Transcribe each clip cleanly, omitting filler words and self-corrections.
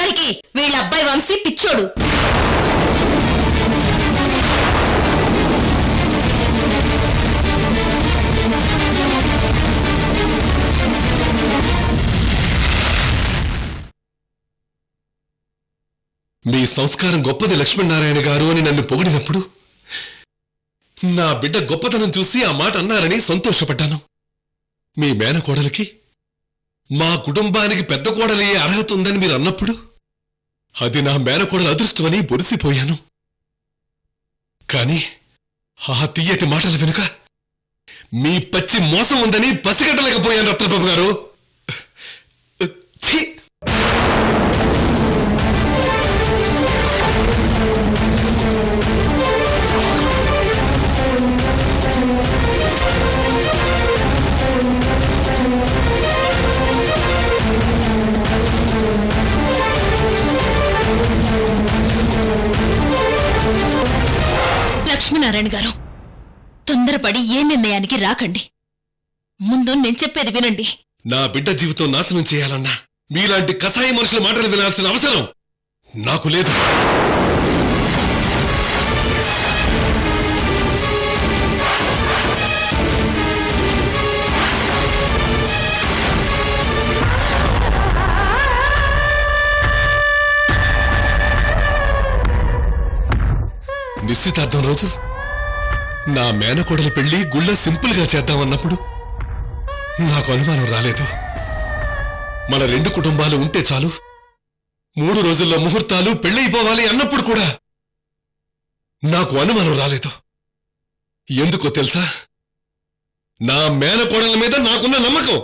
మొత్తానికి వీళ్ళ అబ్బాయి వంశీ పిచ్చోడు. మీ సంస్కారం గొప్పది లక్ష్మీనారాయణ గారు అని నన్ను పొగిడినప్పుడు నా బిడ్డ గొప్పతనం చూసి ఆ మాట అన్నారని సంతోషపడ్డాను. మీ మేనకోడలికి మా కుటుంబానికి పెద్ద కోడలయ్యే అర్హత ఉందని మీరు అన్నప్పుడు అది నా మేనకోడల అదృష్టమని బొరిసిపోయాను. కాని ఆ తీయటి మాటల వెనుక మీ పచ్చి మోసం ఉందని పసిగట్టలేకపోయాను రత్నబాబు గారు. లక్ష్మీనారాయణ గారు, తొందరపడి ఏ నిర్ణయానికి రాకండి. ముందు నేను చెప్పేది వినండి. నా బిడ్డ జీవితం నాశనం చేయాలన్నా మీలాంటి కసాయి మనుషుల మాటలు వినాల్సిన అవసరం నాకు లేదు. నిశ్చితార్థం రోజు నా మేనకోడలి పెళ్లి గుళ్ళ సింపుల్ గా చేద్దామన్నప్పుడు నాకు అనుమానం రాలేదు. మన రెండు కుటుంబాలు ఉంటే చాలు, 3 రోజుల్లో ముహూర్తాలు పెళ్ళైపోవాలి అన్నప్పుడు కూడా నాకు అనుమానం రాలేదు. ఎందుకో తెలుసా? నా మేనకోడల మీద నాకున్న నమ్మకం.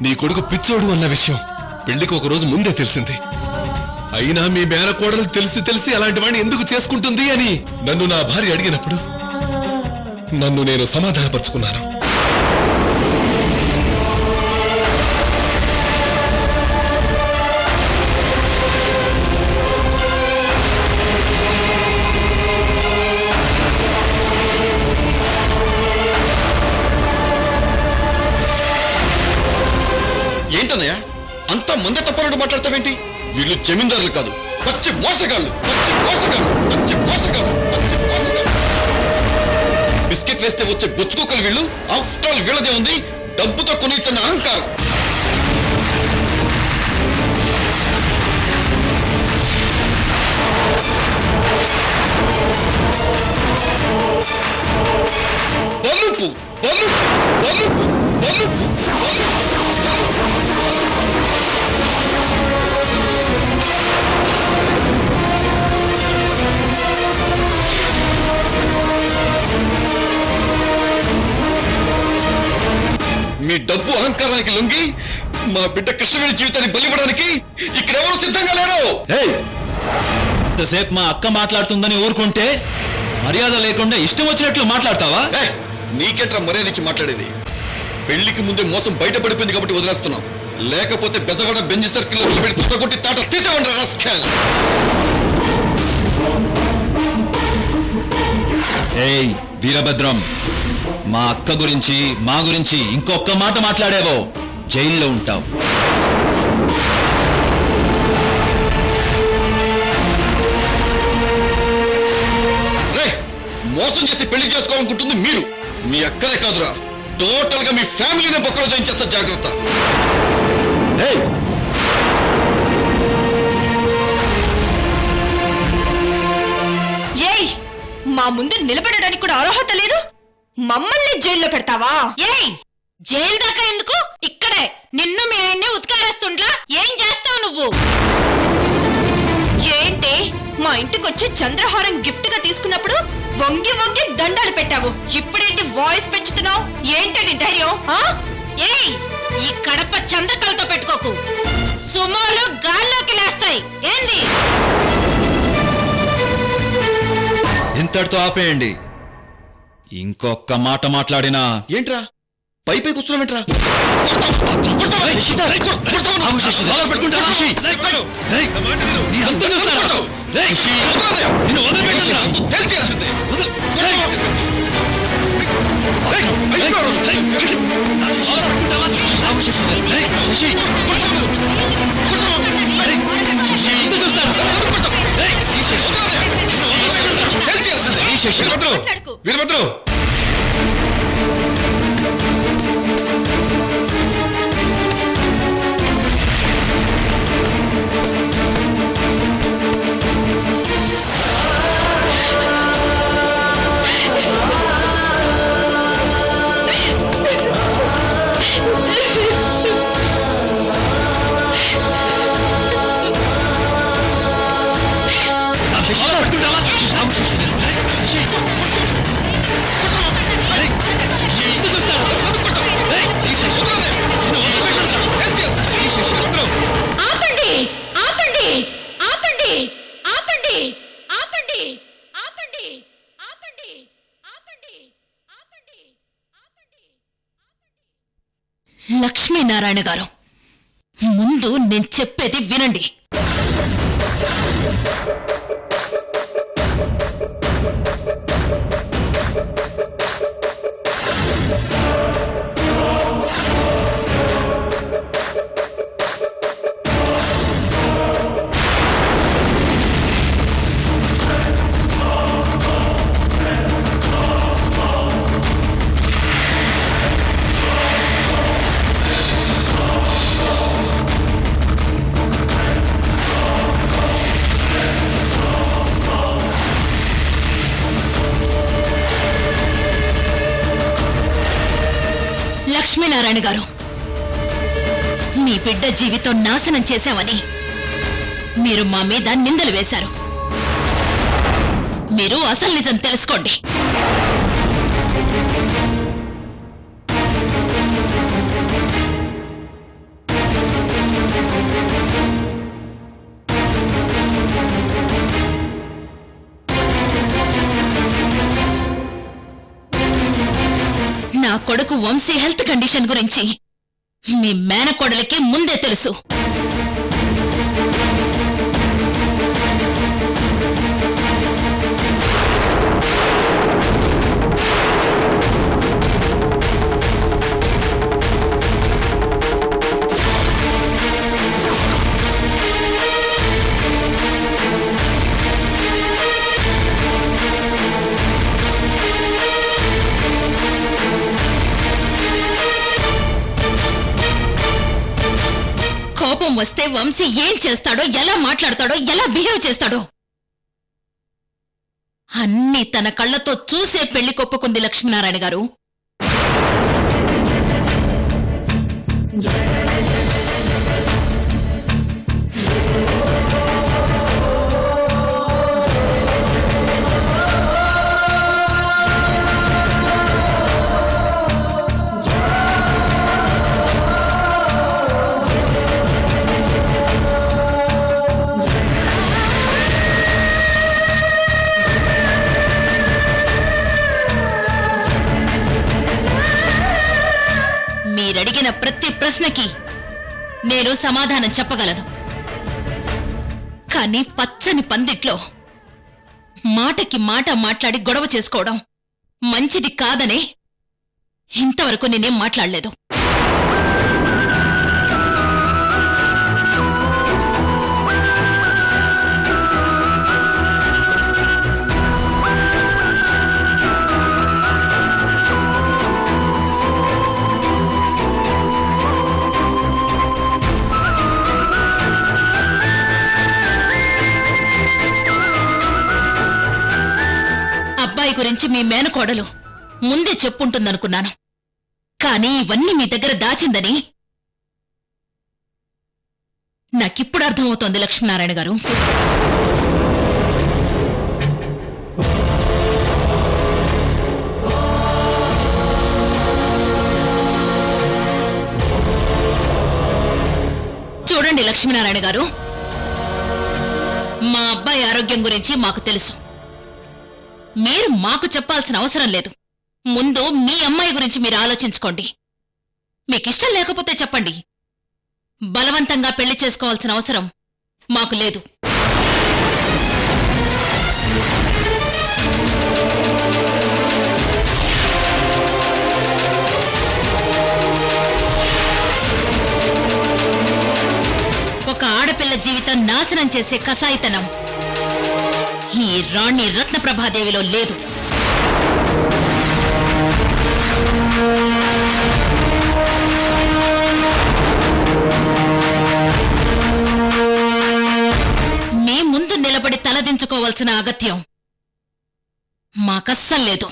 నీ కొడుకు పిచ్చోడు అన్న విషయం పెళ్లికి ఒక రోజు ముందే తెలిసింది. అయినా మీ మేనకోడలు తెలిసి అలాంటి వాడిని ఎందుకు చేసుకుంటుంది అని నన్ను నా భార్య అడిగినప్పుడు నన్ను నేను సమాధానపరుచుకున్నాను. ఏంటన్నయ్య అంతా ముందే తప్పనట్టు మాట్లాడతావేంటి? వీళ్ళు జమీందారులు కాదు, పచ్చి మోసగాళ్ళు. బిస్కెట్ వేస్తే వచ్చే బొచ్చుకోకలు వీళ్ళు. ఆఫ్టర్ ఆల్ వీళ్ళదే ఉంది డబ్బుతో కొనిచ్చిన అహంకారం. బలుపు బలుపు బలుపు బలుపు మీ డబ్బు అహంకారానికి లొంగి మా బిడ్డ కృష్ణవేణి జీవితాన్ని బలివ్వడానికి ఇక్కడెవరూ సిద్ధంగా లేరు. ఇంతసేపు మా అక్క మాట్లాడుతుందని ఊరుకుంటే మర్యాద లేకుండా ఇష్టం వచ్చినట్లు మాట్లాడతావా? నీకెట్రా మర్యాద ఇచ్చి మాట్లాడేది? పెళ్లికి ముందే మోసం బయటపడిపోయింది కాబట్టి వదిలేస్తున్నాం. లేకపోతే బెజవాడ బెంజి సర్కిల్లో నిలబెట్టి పుస్తకొట్టి తాట తీసేవండి రాస్కెల్. ఏయ్ వీరభద్రం, మా అక్క గురించి మా గురించి ఇంకొక్క మాట మాట్లాడేవో జైల్లో ఉంటావు. మోసం చేసి పెళ్లి చేసుకోవాలనుకుంటుంది మీరు. మీ అక్కనే కాదురా, టోటల్ గా మీ ఫ్యామిలీనే బొక్కలో జయించేస్తా. జాగ్రత్త. ఏయ్, మా ముందు నిలబడడానికి కూడా అర్హత లేదు, మమ్మల్ని జైల్లో పెడతావా? ఏయ్, జైలు దాకా ఎందుకు? ఇక్కడే నిన్ను మీ ఆయన్ని ఉత్కారేస్తుండ్లా. ఏం చేస్తావు నువ్వు? ఏంటి, మా ఇంటికొచ్చి చంద్రహారం గిఫ్ట్ గా తీసుకున్నప్పుడు వంగి వంగి దండాలు పెట్టావు. ఇప్పుడేంటి వాయిస్ పెంచుతున్నావు? ఏంటండి ధైర్యం? ఏయ్, ఈ కడప చంద్రకలతో పెట్టుకోకు, సుమోలు గాల్లోకి లేస్తాయి. ఏంది? ఇంతటితో ఆపేయండి. ఇంకొక్క మాట మాట్లాడినా ఏంట్రా పైపై కూర్చున్నావేంట్రా? వీరభద్రం ఆపండి ఆపండి ఆపండి ఆపండి ఆపండి ఆపండి ఆపండి ఆపండి ఆపండి ఆపండి. లక్ష్మీనారాయణ గారు, ముందు నేను చెప్పేది వినండి. లక్ష్మీనారాయణ గారు, మీ బిడ్డ జీవితం నాశనం చేశామని మీరు మా మీద నిందలు వేశారు. మీరు అసలు నిజం తెలుసుకోండి. నా కొడుకు వంశీ హెల్త్ కండిషన్ గురించి మీ మేనకోడలికి ముందే తెలుసు. కోపం వస్తే వంశీ ఏం చేస్తాడో, ఎలా మాట్లాడతాడో, ఎలా బిహేవ్ చేస్తాడో అన్నీ తన కళ్ళతో చూసే పెళ్లి కొప్పుకుంది లక్ష్మీనారాయణ గారు. మీరడిగిన ప్రతి ప్రశ్నకి నేను సమాధానం చెప్పగలను. కానీ పచ్చని పందిట్లో మాటకి మాట మాట్లాడి గొడవ చేసుకోవడం మంచిది కాదనే ఇంతవరకు నేనేం మాట్లాడలేదు. అబ్బాయి గురించి మీ మేనకోడలు ముందే చెప్పుంటుందనుకున్నాను. కానీ ఇవన్నీ మీ దగ్గర దాచిందని నాకిప్పుడు అర్థమవుతోంది లక్ష్మీనారాయణ గారు. చూడండి లక్ష్మీనారాయణ గారు, మా అబ్బాయి ఆరోగ్యం గురించి మాకు తెలుసు. మీరు మాకు చెప్పాల్సిన అవసరం లేదు. ముందు మీ అమ్మాయి గురించి మీరు ఆలోచించుకోండి. మీకిష్టం లేకపోతే చెప్పండి. బలవంతంగా పెళ్లి చేసుకోవాల్సిన అవసరం మాకు లేదు. ఒక ఆడపిల్ల జీవితం నాశనం చేసే కసాయితనం ఈ రాణి రత్నప్రభాదేవిలో లేదు. మీ ముందు నిలబడి తలదించుకోవాల్సిన అగత్యం మాకస్సలు లేదు.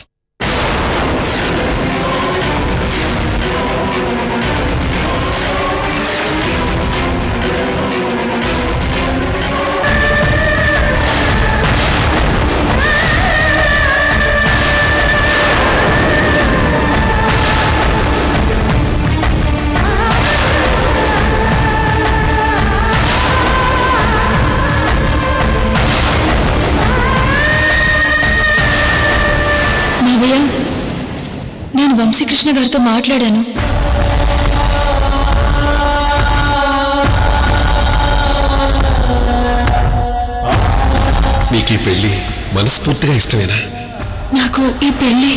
మావయ్య, నేను వంశీకృష్ణ గారితో మాట్లాడాను. మీకు ఈ పెళ్లి మనస్ఫూర్తిగా ఇష్టమేనా? నాకు ఈ పెళ్లి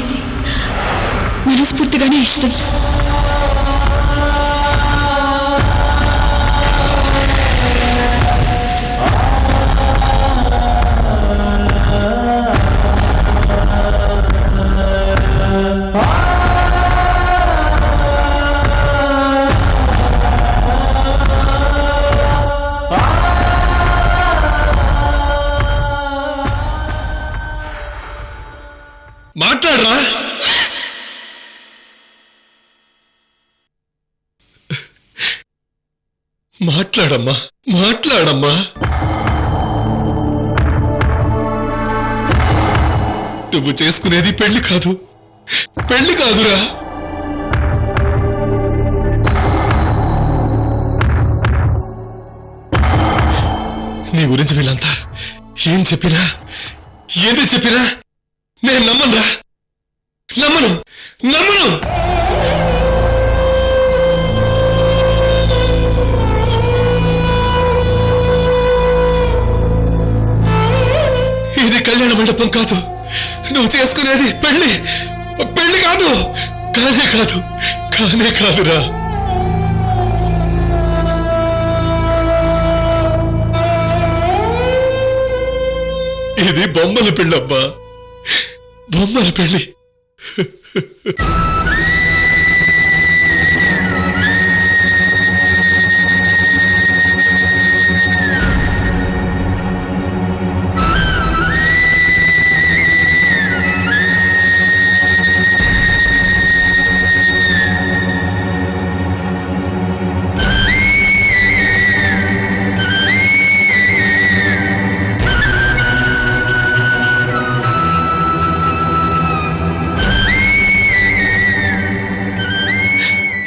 మనస్ఫూర్తిగానే ఇష్టం. మాట్లాడరా. మాట్లాడమ్మా, మాట్లాడమ్మా. నువ్వు చేసుకునేది పెళ్లి కాదు, పెళ్లి కాదురా. నీ గురించి వీళ్ళంతా ఏం చెప్పినా, ఏంటి చెప్పినా నేను నమ్మనురా, నమ్మను, నమ్మను. ఇది కళ్యాణ మండపం కాదు, నువ్వు చేసుకునేది పెళ్లి, పెళ్లి కాదు, కానే కాదు, కానే కాదురా. ఇది బొమ్మల పెళ్ళమ్మా, బొమ్మల పెళ్లి.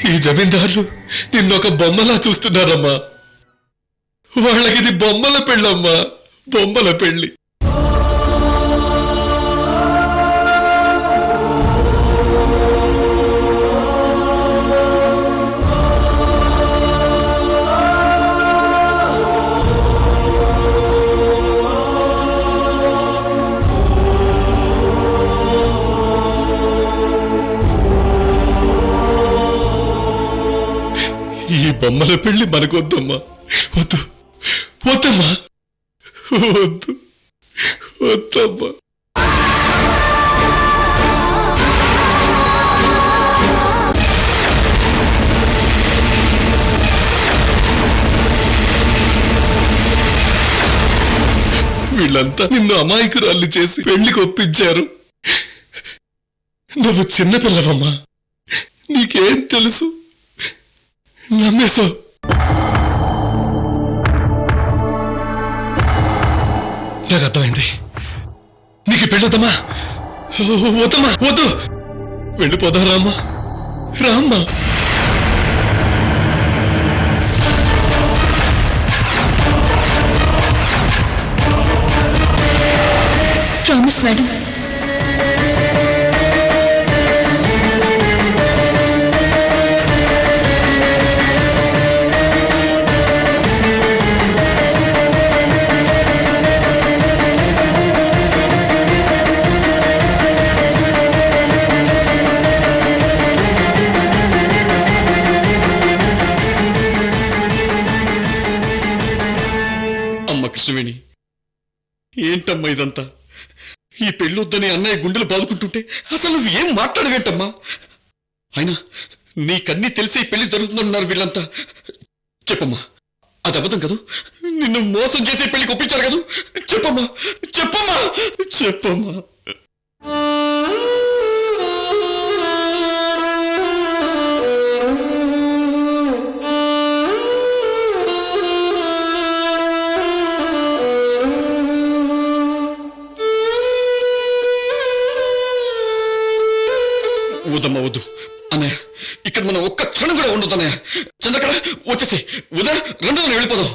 ఈ జమీందారులు నిన్నొక బొమ్మలా చూస్తున్నారమ్మా. వాళ్ళకిది బొమ్మల పెళ్ళమ్మా, బొమ్మల పెళ్లి. ఈ బొమ్మల పెళ్లి మనకొద్దమ్మా, వద్దు, వద్దమ్మా, వద్దు, వద్దమ్మా. వీళ్ళంతా నిన్ను అమాయకురాల్ని చేసి పెళ్లికి ఒప్పించారు. నువ్వు చిన్నపిల్లవమ్మా, నీకేం తెలుసు, నమ్మేశావు. నాకు అర్థమైంది. నీకు పెళ్ళొద్దమ్మా, వద్దమ్మా, వద్దు, వెళ్ళిపోదాం. రామ్మా, రామ్మా. Promise madam. కృష్ణవేణి, ఏంటమ్మా ఇదంతా? ఈ పెళ్ళొద్దని అన్నయ్య గుండెలు బాదుకుంటుంటే అసలు నువ్వు ఏం మాట్లాడవేంటమ్మా? అయినా నీకన్నీ తెలిసి పెళ్లి జరుగుతుందన్నారు వీళ్ళంతా. చెప్పమ్మా, అది అబద్ధం కదూ? నిన్ను మోసం చేసే పెళ్లికి ఒప్పించారు కదూ? చెప్పమ్మా, చెప్పమ్మా, చెప్పమ్మా. వద్దమ్మా, వద్దు అన్నయ్య. ఇక్కడ మనం ఒక్క క్షణం కూడా ఉండదు అన్నయ్య. చంద్రకళ వచ్చేసి ఉదయ 2 వెళ్ళిపోదాం.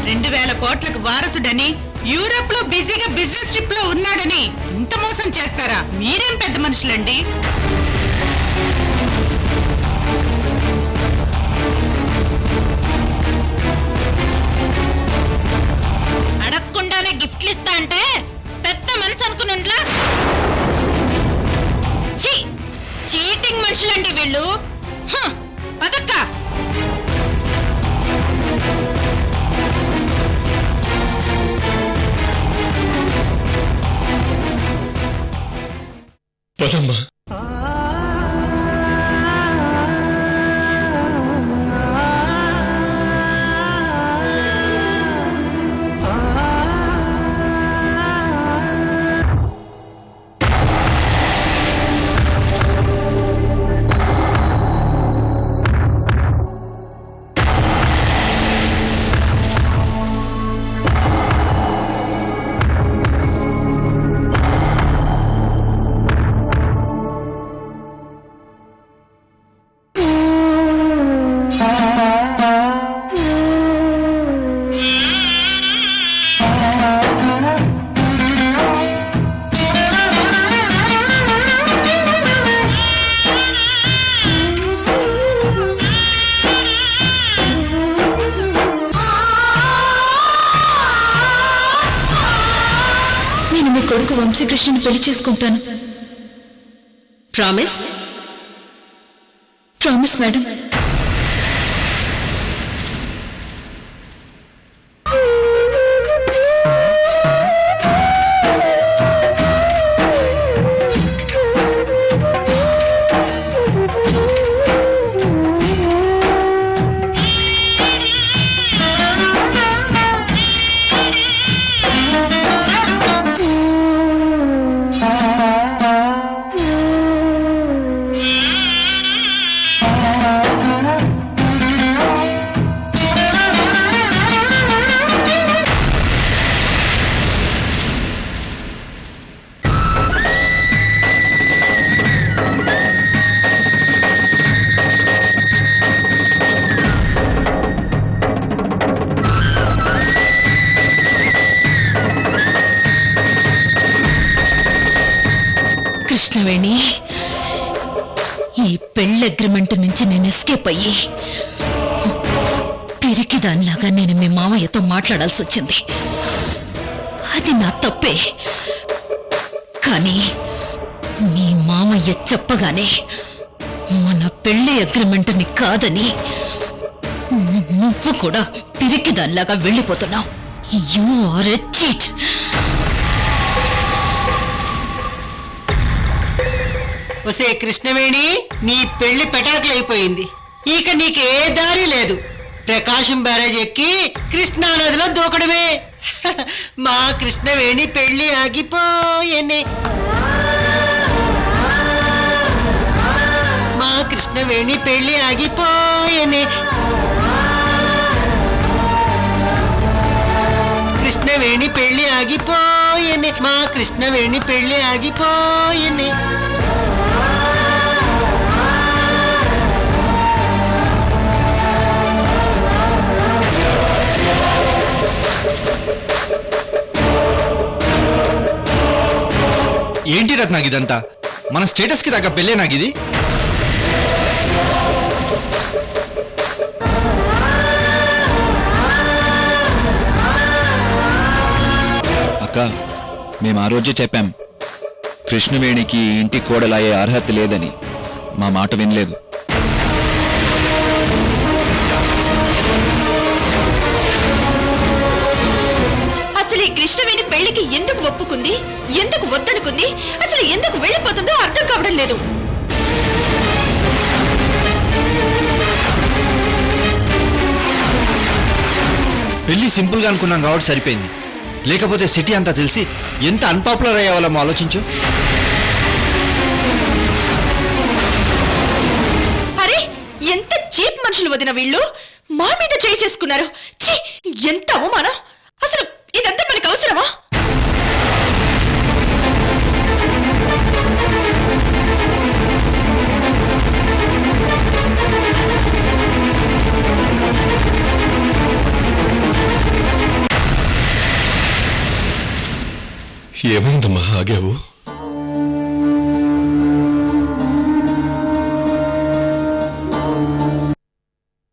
2000 కోట్లకు వారసుడని యూరోప్ లో బిజీగా బిజినెస్ ట్రిప్ లో ఉన్నాడని ఇంత మోసం చేస్తారా? మీరేం పెద్ద మనుషులండి. అడగకుండానే గిఫ్ట్లు ఇస్తా అంటే పెద్ద మనసు అనుకునుండ్లా. చీటింగ్ మనుషులండి వీళ్ళు. పదక్క. పదమ్మా. నేను మీ కొడుకు వంశీకృష్ణని పెళ్లి చేసుకుంటాను. ప్రామిస్? Promise madam. కృష్ణవేణి, ఈ పెళ్లి అగ్రిమెంట్ నుంచి నేను ఎస్కేప్ అయ్యి తిరిగి దానిలాగా నేను మీ మామయ్యతో మాట్లాడాల్సి వచ్చింది. అది నా తప్పే. కానీ మీ మామయ్య చెప్పగానే మన పెళ్లి అగ్రిమెంట్ని కాదని నువ్వు కూడా తిరిగి దానిలాగా వెళ్ళిపోతున్నావు. You are a cheat. ఒసే కృష్ణవేణి, నీ పెళ్లి పెటాకులైపోయింది. ఇక నీకే దారి లేదు. ప్రకాశం బ్యారేజ్ ఎక్కి కృష్ణా నదిలో దూకడమే. మా కృష్ణవేణి పెళ్లి ఆగిపోయేనే. మా కృష్ణవేణి పెళ్లి ఆగిపోయేనే. కృష్ణవేణి పెళ్లి ఆగిపోయేనే. మా కృష్ణవేణి పెళ్లి ఆగిపోయేనే. ఏంటి రత్నాగ్ ఇదంతా? మన స్టేటస్ కి తగ్గ పెళ్ళే నాగిది. అక్క, మేము ఆ రోజే చెప్పాం కృష్ణవేణికి ఇంటి కోడలయ్యే అర్హత లేదని. మా మాట వినలేదు. మాట్లాడుకుంది అసలు ఎందుకు వెళ్ళిపోతుందో అర్థం కావడం లేదు. పెళ్లి సింపుల్ గా అనుకున్నాం కాబట్టి సరిపోయింది. లేకపోతే సిటీ అంతా తెలిసి ఎంత అన్పాపులర్ అయ్యేవాళ్ళమో ఆలోచించు. అరే ఎంత చీప్ మనుషులు వదిన వీళ్ళు మా మీద చేయి చేసుకున్నారు. ఛీ, ఎంత అవమానం. అసలు ఇదంతా మనకు అవసరమా? ఏమైందమ్మా ఆగావు?